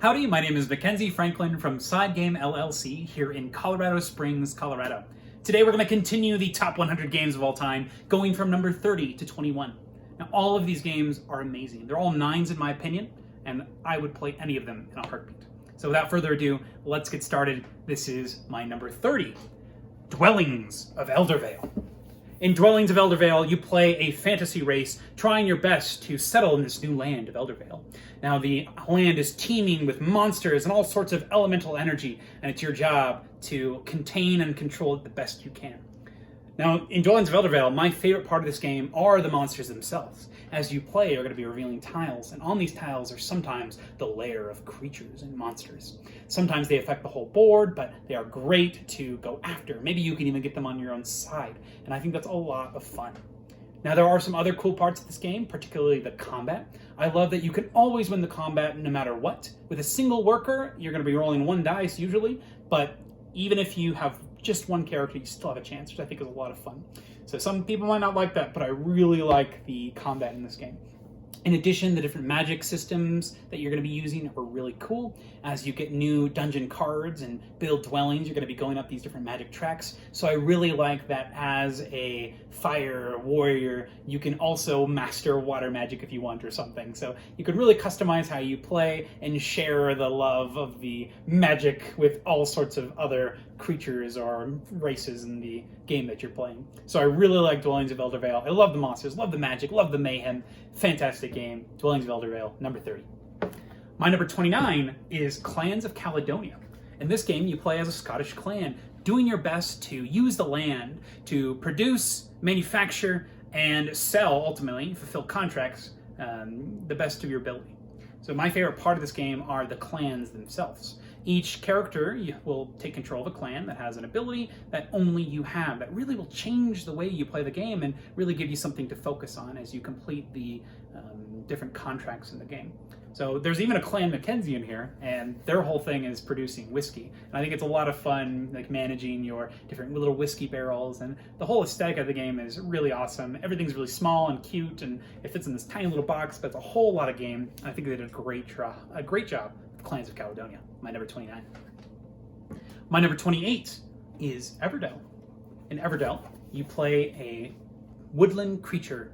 Howdy, my name is Mackenzie Franklin from SideGameLLC here in Colorado Springs, Colorado. Today we're going to continue the top 100 games of all time, going from number 30 to 21. Now all of these games are amazing. They're all 9s in my opinion, and I would play any of them in a heartbeat. So without further ado, let's get started. This is my number 30, Dwellings of Eldervale. In Dwellings of Eldervale, you play a fantasy race trying your best to settle in this new land of Eldervale. Now, the land is teeming with monsters and all sorts of elemental energy, and it's your job to contain and control it the best you can. Now, in Dwellings of Eldervale, my favorite part of this game are the monsters themselves. As you play, you're going to be revealing tiles, and on these tiles are sometimes the lair of creatures and monsters. Sometimes they affect the whole board, but they are great to go after. Maybe you can even get them on your own side, and I think that's a lot of fun. Now, there are some other cool parts of this game, particularly the combat. I love that you can always win the combat no matter what. With a single worker, you're going to be rolling 1 dice usually, but even if you have just 1 character, you still have a chance, which I think is a lot of fun. So some people might not like that, but I really like the combat in this game. In addition, the different magic systems that you're going to be using are really cool. As you get new dungeon cards and build dwellings, you're going to be going up these different magic tracks. So I really like that as a fire warrior, you can also master water magic if you want or something. So you can really customize how you play and share the love of the magic with all sorts of other creatures or races in the game that you're playing. So I really like Dwellings of Eldervale. I love the monsters, love the magic, love the mayhem. Fantastic game. Dwellings of Eldervale, number 30. My number 29 is Clans of Caledonia. In this game, you play as a Scottish clan, doing your best to use the land to produce, manufacture, and sell, ultimately, fulfill contracts the best of your ability. So my favorite part of this game are the clans themselves. Each character will take control of a clan that has an ability that only you have, that really will change the way you play the game and really give you something to focus on as you complete the different contracts in the game. So there's even a clan Mackenzie in here, and their whole thing is producing whiskey. And I think it's a lot of fun, like managing your different little whiskey barrels, and the whole aesthetic of the game is really awesome. Everything's really small and cute, and it fits in this tiny little box, but it's a whole lot of game. I think they did a great job with Clans of Caledonia, my number 29. My number 28 is Everdoe. In Everdoe, you play a woodland creature,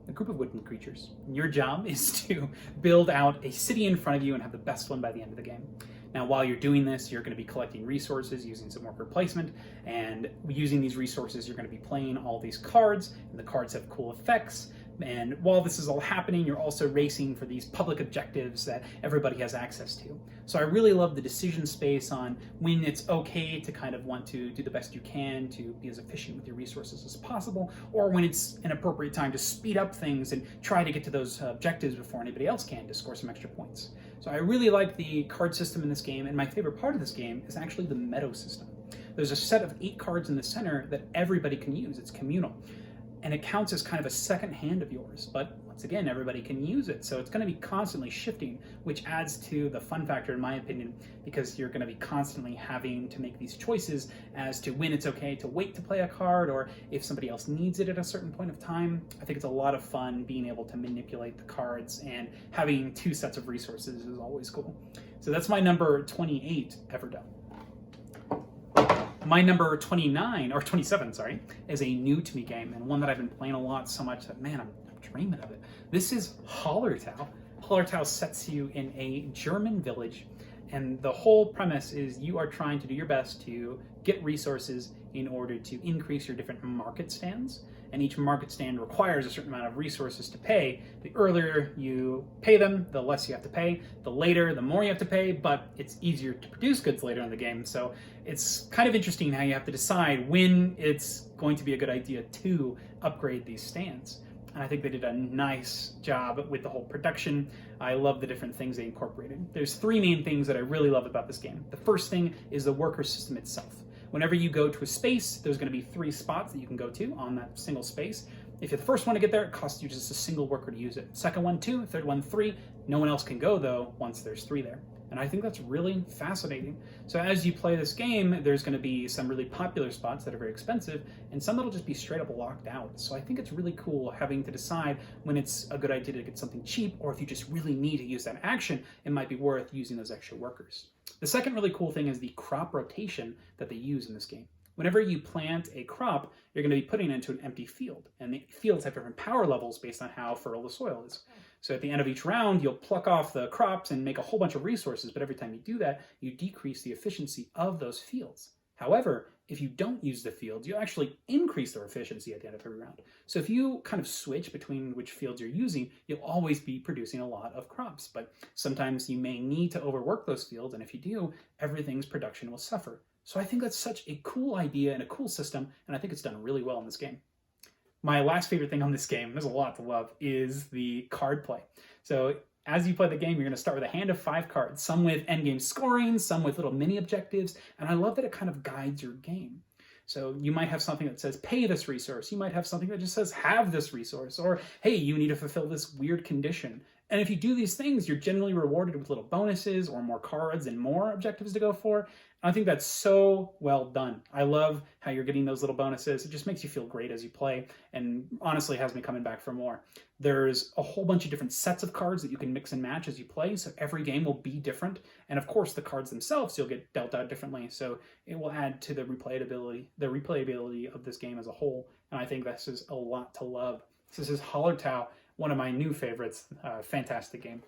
a group of woodland creatures. And your job is to build out a city in front of you and have the best one by the end of the game. Now, while you're doing this, you're going to be collecting resources using some worker placement, and using these resources, you're going to be playing all these cards, and the cards have cool effects. And while this is all happening, you're also racing for these public objectives that everybody has access to. So I really love the decision space on when it's okay to kind of want to do the best you can to be as efficient with your resources as possible, or when it's an appropriate time to speed up things and try to get to those objectives before anybody else can to score some extra points. So I really like the card system in this game, and my favorite part of this game is actually the meadow system. There's a set of 8 cards in the center that everybody can use. It's communal. And it counts as kind of a second hand of yours, but once again, everybody can use it. So it's going to be constantly shifting, which adds to the fun factor, in my opinion, because you're going to be constantly having to make these choices as to when it's okay to wait to play a card, or if somebody else needs it at a certain point of time. I think it's a lot of fun being able to manipulate the cards, and having 2 sets of resources is always cool. So that's my number 28, Everdoe. My number 27, is a new to me game, and one that I've been playing a lot, so much that, man, I'm dreaming of it. This is Holler Towel. Holler Towel sets you in a German village, and the whole premise is you are trying to do your best to get resources in order to increase your different market stands. And each market stand requires a certain amount of resources to pay. The earlier you pay them, the less you have to pay. The later, the more you have to pay, but it's easier to produce goods later in the game. So it's kind of interesting how you have to decide when it's going to be a good idea to upgrade these stands. And I think they did a nice job with the whole production. I love the different things they incorporated. There's 3 main things that I really love about this game. The first thing is the worker system itself. Whenever you go to a space, there's going to be 3 spots that you can go to on that single space. If you're the first one to get there, it costs you just a single worker to use it. Second one, 2. Third one, 3. No one else can go, though, once there's 3 there. And I think that's really fascinating. So as you play this game, there's going to be some really popular spots that are very expensive, and some that'll just be straight up locked out. So I think it's really cool having to decide when it's a good idea to get something cheap, or if you just really need to use that action, it might be worth using those extra workers. The second really cool thing is the crop rotation that they use in this game. Whenever you plant a crop, you're going to be putting it into an empty field, and the fields have different power levels based on how fertile the soil is. So at the end of each round, you'll pluck off the crops and make a whole bunch of resources, but every time you do that, you decrease the efficiency of those fields. However, if you don't use the fields, you actually increase their efficiency at the end of every round. So if you kind of switch between which fields you're using, you'll always be producing a lot of crops. But sometimes you may need to overwork those fields, and if you do, everything's production will suffer. So I think that's such a cool idea and a cool system, and I think it's done really well in this game. My last favorite thing on this game, there's a lot to love, is the card play. So as you play the game, you're going to start with a hand of 5 cards, some with endgame scoring, some with little mini objectives, and I love that it kind of guides your game. So you might have something that says, pay this resource. You might have something that just says, have this resource, or hey, you need to fulfill this weird condition. And if you do these things, you're generally rewarded with little bonuses or more cards and more objectives to go for. And I think that's so well done. I love how you're getting those little bonuses. It just makes you feel great as you play, and honestly has me coming back for more. There's a whole bunch of different sets of cards that you can mix and match as you play, so every game will be different. And of course, the cards themselves you'll get dealt out differently, so it will add to the replayability of this game as a whole. And I think this is a lot to love. This is Holler Towel, one of my new favorites. Fantastic game.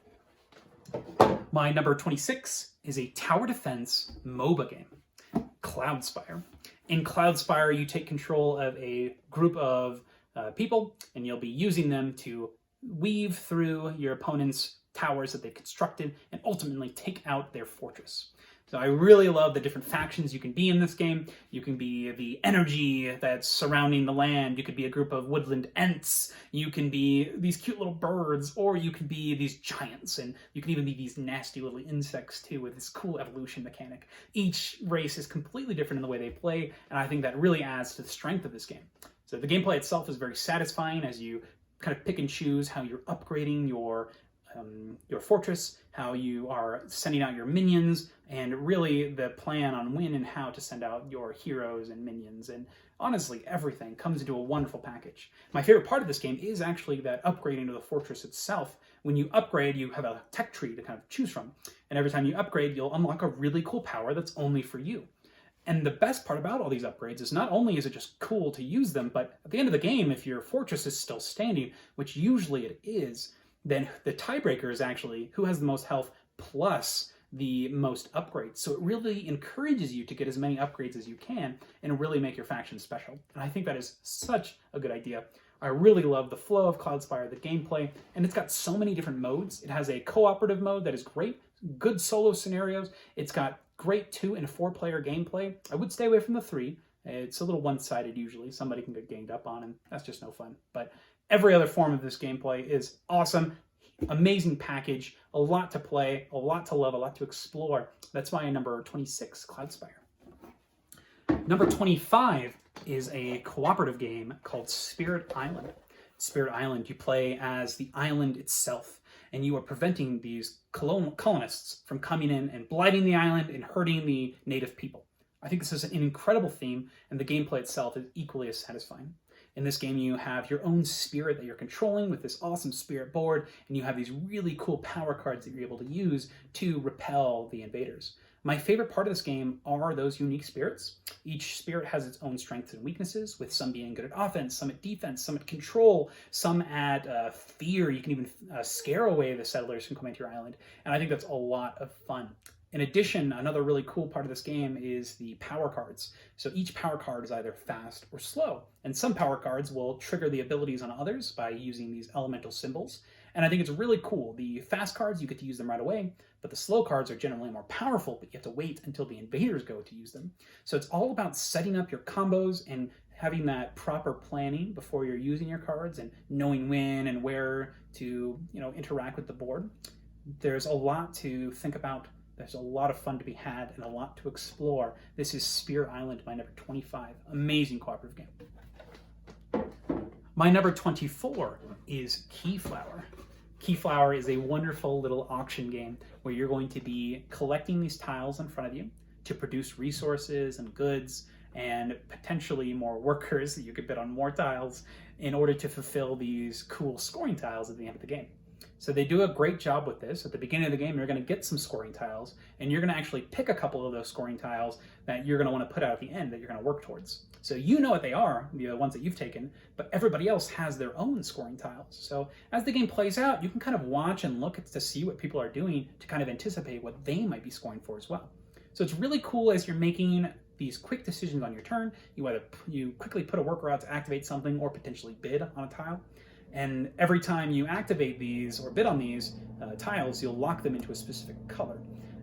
My number 26 is a tower defense MOBA game, Cloudspire. In Cloudspire, you take control of a group of people, and you'll be using them to weave through your opponent's towers that they've constructed and ultimately take out their fortress. So I really love the different factions you can be in this game. You can be the energy that's surrounding the land. You could be a group of woodland ents. You can be these cute little birds, or you can be these giants, and you can even be these nasty little insects too, with this cool evolution mechanic. Each race is completely different in the way they play, and I think that really adds to the strength of this game. So the gameplay itself is very satisfying as you kind of pick and choose how you're upgrading your fortress, how you are sending out your minions, and really the plan on when and how to send out your heroes and minions. And honestly, everything comes into a wonderful package. My favorite part of this game is actually that upgrading to the fortress itself. When you upgrade, you have a tech tree to kind of choose from. And every time you upgrade, you'll unlock a really cool power that's only for you. And the best part about all these upgrades is not only is it just cool to use them, but at the end of the game, if your fortress is still standing, which usually it is, then the tiebreaker is actually who has the most health plus the most upgrades. So it really encourages you to get as many upgrades as you can and really make your faction special. And I think that is such a good idea. I really love the flow of Cloudspire, the gameplay, and it's got so many different modes. It has a cooperative mode that is great, good solo scenarios. It's got great 2- and 4-player gameplay. I would stay away from the 3. It's a little one-sided usually. Somebody can get ganged up on, and that's just no fun. But every other form of this gameplay is awesome. Amazing package, a lot to play, a lot to love, a lot to explore. That's my number 26, Cloudspire. Number 25 is a cooperative game called Spirit Island. Spirit Island, you play as the island itself, and you are preventing these colonists from coming in and blighting the island and hurting the native people. I think this is an incredible theme, and the gameplay itself is equally as satisfying. In this game, you have your own spirit that you're controlling with this awesome spirit board, and you have these really cool power cards that you're able to use to repel the invaders. My favorite part of this game are those unique spirits. Each spirit has its own strengths and weaknesses, with some being good at offense, some at defense, some at control, some at fear. You can even scare away the settlers from coming to your island, and I think that's a lot of fun. In addition, another really cool part of this game is the power cards. So each power card is either fast or slow, and some power cards will trigger the abilities on others by using these elemental symbols. And I think it's really cool. The fast cards, you get to use them right away, but the slow cards are generally more powerful, but you have to wait until the invaders go to use them. So it's all about setting up your combos and having that proper planning before you're using your cards and knowing when and where to, interact with the board. There's a lot to think about. There's a lot of fun to be had and a lot to explore. This is Spirit Island, my number 25. Amazing cooperative game. My number 24 is Keyflower. Keyflower is a wonderful little auction game where you're going to be collecting these tiles in front of you to produce resources and goods and potentially more workers that you could bid on more tiles in order to fulfill these cool scoring tiles at the end of the game. So they do a great job with this. At the beginning of the game, you're going to get some scoring tiles, and you're going to actually pick a couple of those scoring tiles that you're going to want to put out at the end that you're going to work towards. So you know what they are, the ones that you've taken, but everybody else has their own scoring tiles. So as the game plays out, you can kind of watch and look to see what people are doing to kind of anticipate what they might be scoring for as well. So it's really cool as you're making these quick decisions on your turn. You quickly put a worker out to activate something or potentially bid on a tile. And every time you activate these or bid on these tiles, you'll lock them into a specific color.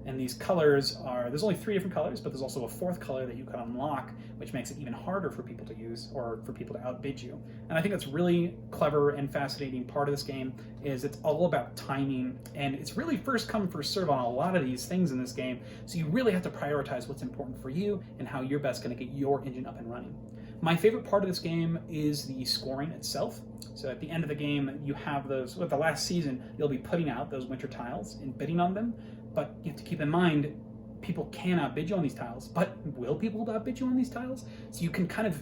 And these colors are, there's only 3 different colors, but there's also a 4th color that you can unlock, which makes it even harder for people to use or for people to outbid you. And I think that's really clever and fascinating part of this game is it's all about timing, and it's really first come, first serve on a lot of these things in this game. So you really have to prioritize what's important for you and how you're best going to get your engine up and running. My favorite part of this game is the scoring itself. So at the end of the game, you have those, with the last season, you'll be putting out those winter tiles and bidding on them. But you have to keep in mind, people can outbid you on these tiles, but will people outbid you on these tiles? So you can kind of,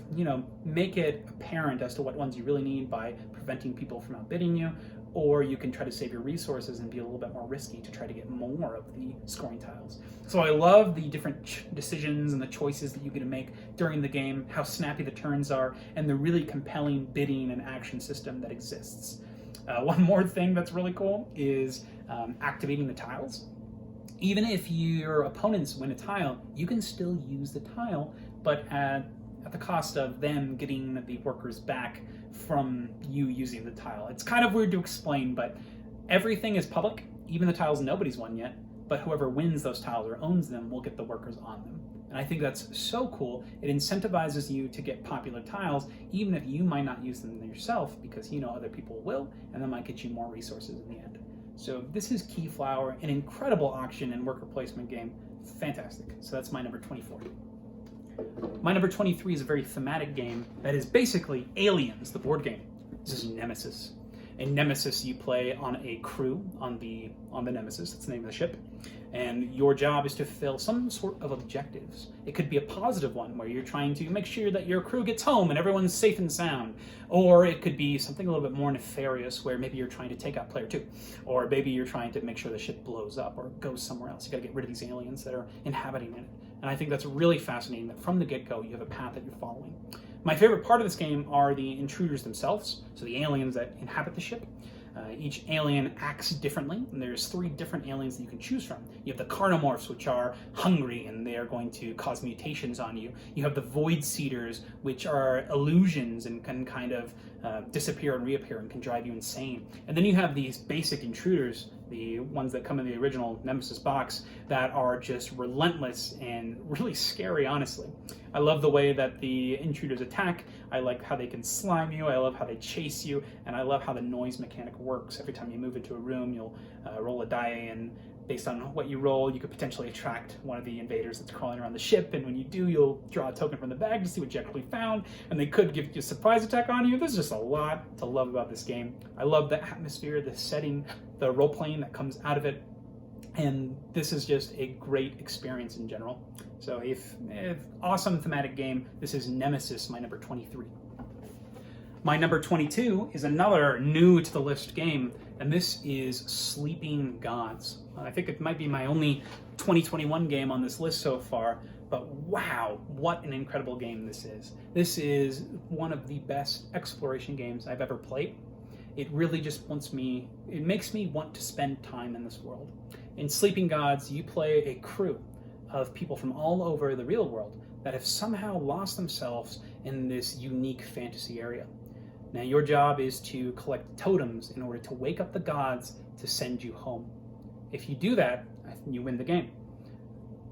make it apparent as to what ones you really need by preventing people from outbidding you, or you can try to save your resources and be a little bit more risky to try to get more of the scoring tiles. So I love the different decisions and the choices that you get to make during the game, how snappy the turns are, and the really compelling bidding and action system that exists. One more thing that's really cool is activating the tiles. Even if your opponents win a tile, you can still use the tile, but at the cost of them getting the workers back from you using the tile. It's kind of weird to explain, but everything is public, even the tiles nobody's won yet, but whoever wins those tiles or owns them will get the workers on them. And I think that's so cool. It incentivizes you to get popular tiles, even if you might not use them yourself, because other people will, and that might get you more resources in the end. So this is Keyflower, an incredible auction and worker placement game. Fantastic. So that's my number 24. My number 23 is a very thematic game that is basically Aliens, the board game. This is Nemesis. In Nemesis, you play on a crew on the Nemesis, that's the name of the ship, and your job is to fulfill some sort of objectives. It could be a positive one, where you're trying to make sure that your crew gets home and everyone's safe and sound, or it could be something a little bit more nefarious, where maybe you're trying to take out player 2, or maybe you're trying to make sure the ship blows up or goes somewhere else. You gotta get rid of these aliens that are inhabiting it. And I think that's really fascinating that from the get-go, you have a path that you're following. My favorite part of this game are the intruders themselves, so the aliens that inhabit the ship. Each alien acts differently, and there's 3 different aliens that you can choose from. You have the Carnomorphs, which are hungry, and they are going to cause mutations on you. You have the Void Seeders, which are illusions and can kind of disappear and reappear and can drive you insane. And then you have these basic intruders, the ones that come in the original Nemesis box, that are just relentless and really scary, honestly. I love the way that the intruders attack. I like how they can slime you. I love how they chase you. And I love how the noise mechanic works. Every time you move into a room, you'll roll a die, and based on what you roll, you could potentially attract one of the invaders that's crawling around the ship. And when you do, you'll draw a token from the bag to see what you actually found. And they could give you a surprise attack on you. There's just a lot to love about this game. I love the atmosphere, the setting, the role-playing that comes out of it. And this is just a great experience in general. So if awesome thematic game, this is Nemesis, my number 23. My number 22 is another new to the list game, and this is Sleeping Gods. I think it might be my only 2021 game on this list so far, but wow, what an incredible game this is. This is one of the best exploration games I've ever played. It really just makes me want to spend time in this world. In Sleeping Gods, you play a crew of people from all over the real world that have somehow lost themselves in this unique fantasy area. Now, your job is to collect totems in order to wake up the gods to send you home. If you do that, you win the game.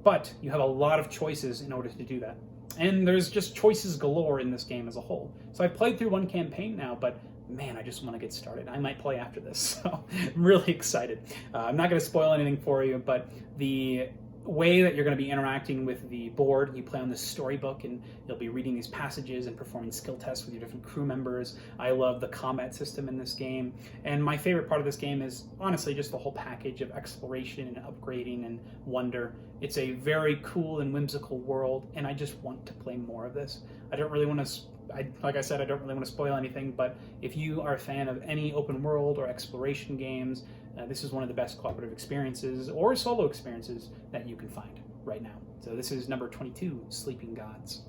But you have a lot of choices in order to do that. And there's just choices galore in this game as a whole. So I've played through one campaign now, but man, I just want to get started. I might play after this, so I'm really excited. I'm not going to spoil anything for you, but the way that you're going to be interacting with the board. You play on this storybook, and you'll be reading these passages and performing skill tests with your different crew members. I love the combat system in this game, and my favorite part of this game is honestly just the whole package of exploration and upgrading and wonder. It's a very cool and whimsical world, and I just want to play more of this. I don't really want to, like I said, I don't really want to spoil anything, but if you are a fan of any open world or exploration games, this is one of the best cooperative experiences or solo experiences that you can find right now. So this is number 22, Sleeping Gods.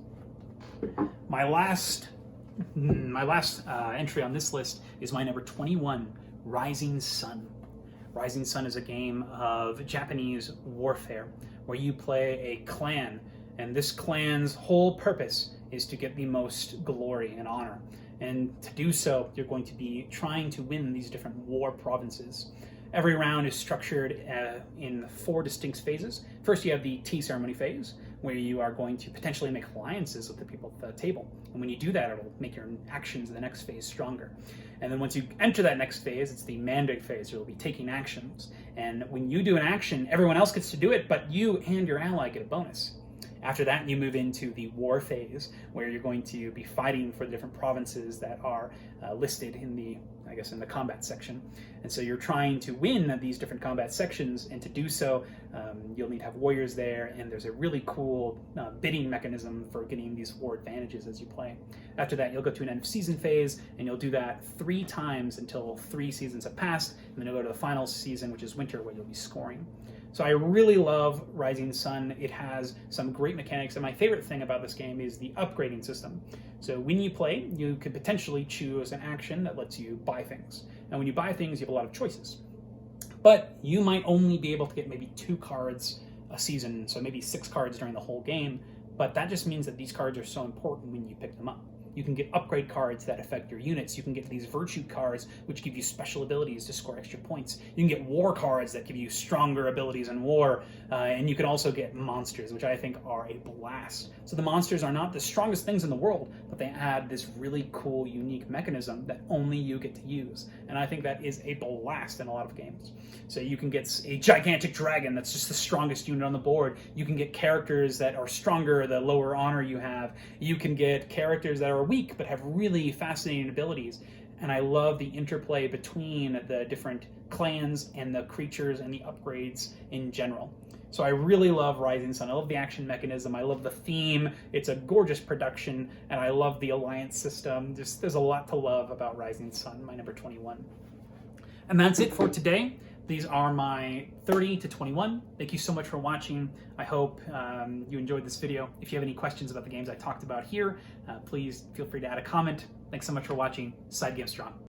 My last entry on this list is my number 21, Rising Sun. Rising Sun is a game of Japanese warfare where you play a clan, and this clan's whole purpose is to get the most glory and honor. And to do so, you're going to be trying to win these different war provinces. Every round is structured in 4 distinct phases. First, you have the tea ceremony phase, where you are going to potentially make alliances with the people at the table. And when you do that, it'll make your actions in the next phase stronger. And then once you enter that next phase, it's the mandate phase. You'll be taking actions. And when you do an action, everyone else gets to do it, but you and your ally get a bonus. After that, you move into the war phase, where you're going to be fighting for the different provinces that are listed in the combat section. And so you're trying to win these different combat sections, and to do so, you'll need to have warriors there, and there's a really cool bidding mechanism for getting these war advantages as you play. After that, you'll go to an end of season phase, and you'll do that 3 times until 3 seasons have passed, and then you'll go to the final season, which is winter, where you'll be scoring. So I really love Rising Sun. It has some great mechanics, and my favorite thing about this game is the upgrading system. So when you play, you could potentially choose an action that lets you buy things. And when you buy things, you have a lot of choices. But you might only be able to get maybe 2 cards a season, so maybe 6 cards during the whole game, but that just means that these cards are so important when you pick them up. You can get upgrade cards that affect your units. You can get these virtue cards, which give you special abilities to score extra points. You can get war cards that give you stronger abilities in war. And you can also get monsters, which I think are a blast. So the monsters are not the strongest things in the world, but they add this really cool, unique mechanism that only you get to use. And I think that is a blast in a lot of games. So you can get a gigantic dragon that's just the strongest unit on the board. You can get characters that are stronger the lower honor you have. You can get characters that are weak but have really fascinating abilities. And I love the interplay between the different clans and the creatures and the upgrades in general. So I really love Rising Sun. I love the action mechanism. I love the theme. It's a gorgeous production, and I love the alliance system. There's a lot to love about Rising Sun, my number 21. And that's it for today. These are my 30 to 21. Thank you so much for watching. I hope you enjoyed this video. If you have any questions about the games I talked about here, please feel free to add a comment. Thanks so much for watching. Side Game Strong.